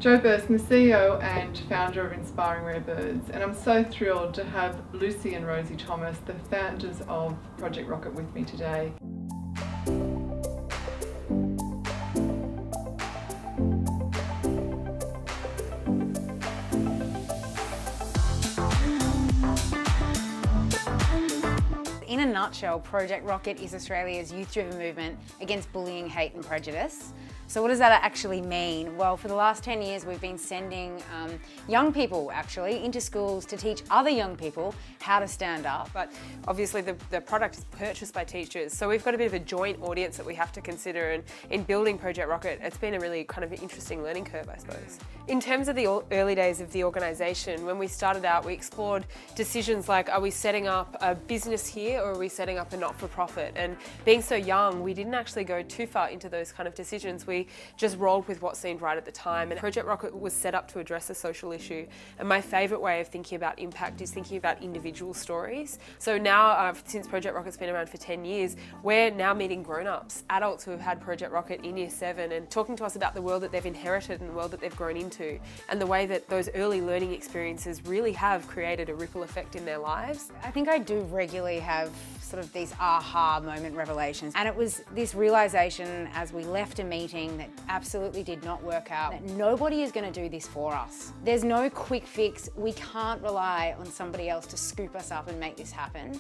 Jo Burston, the CEO and founder of Inspiring Rare Birds, and I'm so thrilled to have Lucy and Rosie Thomas, the founders of Project ROCKIT, with me today. In a nutshell, Project ROCKIT is Australia's youth-driven movement against bullying, hate and prejudice. So what does that actually mean? Well, for the last 10 years, we've been sending young people actually into schools to teach other young people how to stand up. But obviously the product is purchased by teachers, so we've got a bit of a joint audience that we have to consider, and in building Project ROCKIT, it's been a really kind of interesting learning curve, I suppose. In terms of the early days of the organisation, when we started out, we explored decisions like, are we setting up a business here or are we setting up a not-for-profit? And being so young, we didn't actually go too far into those kind of decisions. We just rolled with what seemed right at the time. And Project ROCKIT was set up to address a social issue. And my favourite way of thinking about impact is thinking about individual stories. So now, since Project ROCKIT's been around for 10 years, we're now meeting grown-ups, adults who have had Project ROCKIT in Year 7 and talking to us about the world that they've inherited and the world that they've grown into, and the way that those early learning experiences really have created a ripple effect in their lives. I think I do regularly have sort of these aha moment revelations. And it was this realisation as we left a meeting that absolutely did not work out, that nobody is going to do this for us. There's no quick fix. We can't rely on somebody else to scoop us up and make this happen.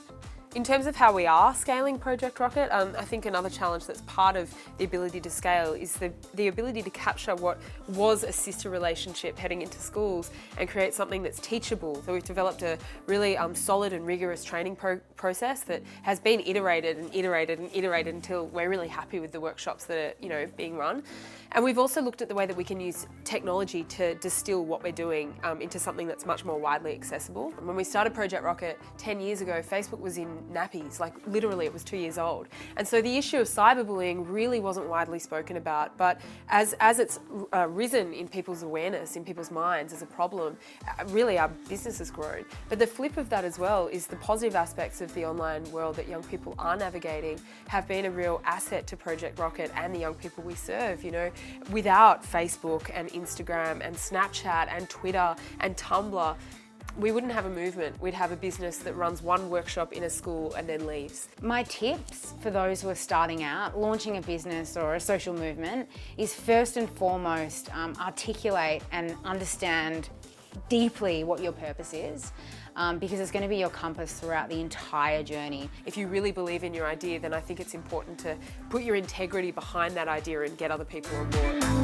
In terms of how we are scaling Project ROCKIT, I think another challenge that's part of the ability to scale is the ability to capture what was a sister relationship heading into schools and create something that's teachable. So we've developed a really solid and rigorous training process that has been iterated and iterated and iterated until we're really happy with the workshops that are being run. And we've also looked at the way that we can use technology to distill what we're doing into something that's much more widely accessible. When we started Project ROCKIT 10 years ago, Facebook was in nappies, like literally it was 2 years old. And so the issue of cyberbullying really wasn't widely spoken about, but as it's risen in people's awareness, in people's minds as a problem, really our business has grown. But the flip of that as well is the positive aspects of the online world that young people are navigating have been a real asset to Project ROCKIT and the young people we serve. Without Facebook and Instagram and Snapchat and Twitter and Tumblr, we wouldn't have a movement. We'd have a business that runs one workshop in a school and then leaves. My tips for those who are starting out, launching a business or a social movement, is first and foremost articulate and understand deeply what your purpose is, because it's going to be your compass throughout the entire journey. If you really believe in your idea, then I think it's important to put your integrity behind that idea and get other people on board.